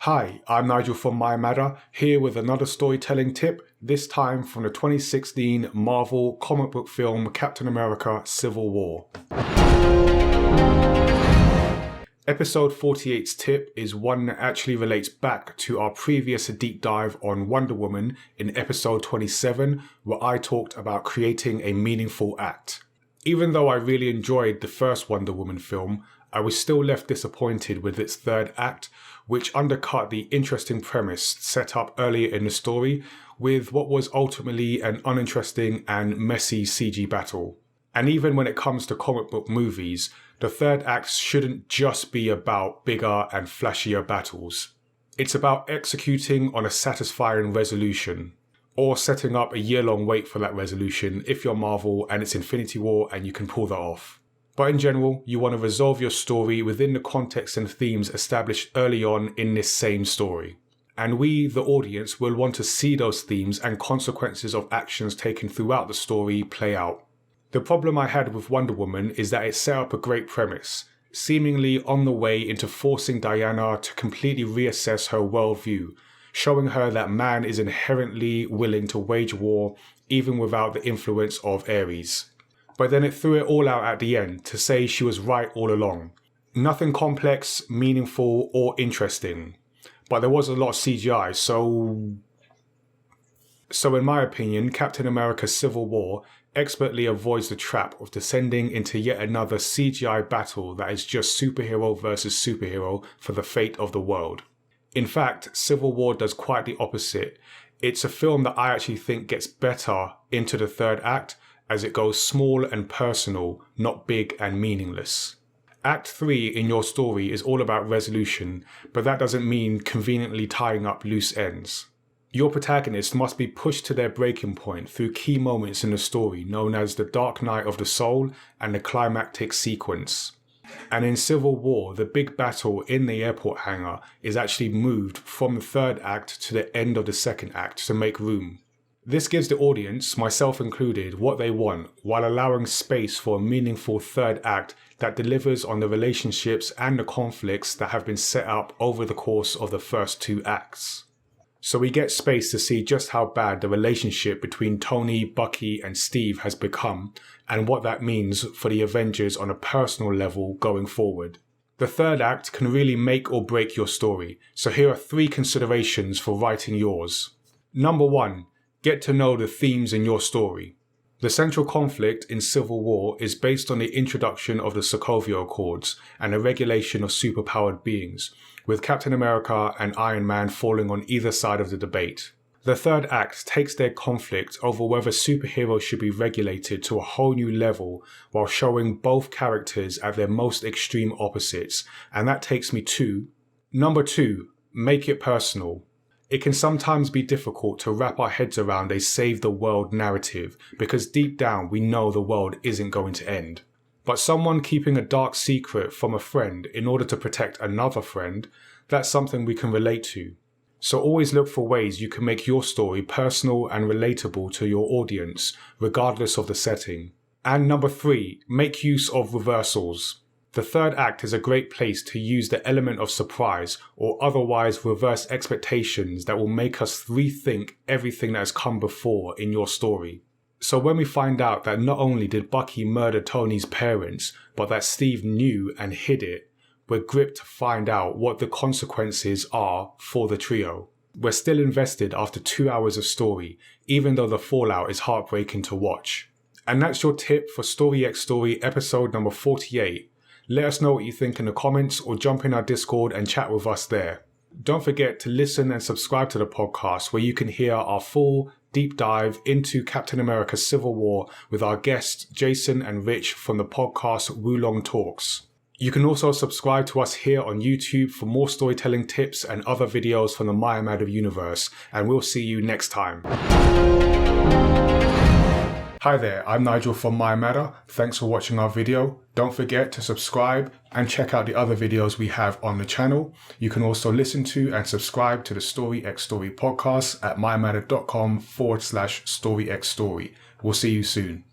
Hi, I'm Nigel from mayamada, here with another storytelling tip, this time from the 2016 Marvel comic book film Captain America Civil War. Episode 48's tip is one that actually relates back to our previous deep dive on Wonder Woman in episode 27, where I talked about creating a meaningful act. Even though I really enjoyed the first Wonder Woman film, I was still left disappointed with its third act, which undercut the interesting premise set up earlier in the story with what was ultimately an uninteresting and messy CG battle. And even when it comes to comic book movies, the third act shouldn't just be about bigger and flashier battles. It's about executing on a satisfying resolution, or setting up a year-long wait for that resolution if you're Marvel and it's Infinity War and you can pull that off. But in general, you want to resolve your story within the context and themes established early on in this same story. And we, the audience, will want to see those themes and consequences of actions taken throughout the story play out. The problem I had with Wonder Woman is that it set up a great premise, seemingly on the way into forcing Diana to completely reassess her worldview, showing her that man is inherently willing to wage war even without the influence of Ares. But then it threw it all out at the end to say she was right all along. Nothing complex, meaningful, or interesting. But there was a lot of CGI, so in my opinion, Captain America Civil War expertly avoids the trap of descending into yet another CGI battle that is just superhero versus superhero for the fate of the world. In fact, Civil War does quite the opposite. It's a film that I actually think gets better into the third act, as it goes small and personal, not big and meaningless. Act 3 in your story is all about resolution, but that doesn't mean conveniently tying up loose ends. Your protagonist must be pushed to their breaking point through key moments in the story known as the Dark Night of the Soul and the climactic sequence. And in Civil War, the big battle in the airport hangar is actually moved from the third act to the end of the second act to make room. This gives the audience, myself included, what they want, while allowing space for a meaningful third act that delivers on the relationships and the conflicts that have been set up over the course of the first two acts. So we get space to see just how bad the relationship between Tony, Bucky, and Steve has become, and what that means for the Avengers on a personal level going forward. The third act can really make or break your story, so here are 3 considerations for writing yours. Number 1. Get to know the themes in your story. The central conflict in Civil War is based on the introduction of the Sokovia Accords and the regulation of superpowered beings, with Captain America and Iron Man falling on either side of the debate. The third act takes their conflict over whether superheroes should be regulated to a whole new level while showing both characters at their most extreme opposites, and that takes me to Number 2. Make it personal. It can sometimes be difficult to wrap our heads around a save the world narrative because deep down we know the world isn't going to end. But someone keeping a dark secret from a friend in order to protect another friend, that's something we can relate to. So always look for ways you can make your story personal and relatable to your audience, regardless of the setting. And number 3, make use of reversals. The third act is a great place to use the element of surprise or otherwise reverse expectations that will make us rethink everything that has come before in your story. So when we find out that not only did Bucky murder Tony's parents, but that Steve knew and hid it, we're gripped to find out what the consequences are for the trio. We're still invested after 2 hours of story, even though the fallout is heartbreaking to watch. And that's your tip for Story X Story episode number 48. Let us know what you think in the comments or jump in our Discord and chat with us there. Don't forget to listen and subscribe to the podcast where you can hear our full deep dive into Captain America Civil War with our guests Jason and Rich from the podcast Wulong Talks. You can also subscribe to us here on YouTube for more storytelling tips and other videos from the mayamada universe, and we'll see you next time. Hi there, I'm Nigel from mayamada. Thanks for watching our video. Don't forget to subscribe and check out the other videos we have on the channel. You can also listen to and subscribe to the Story X Story podcast at mayamada.com/StoryXStory. We'll see you soon.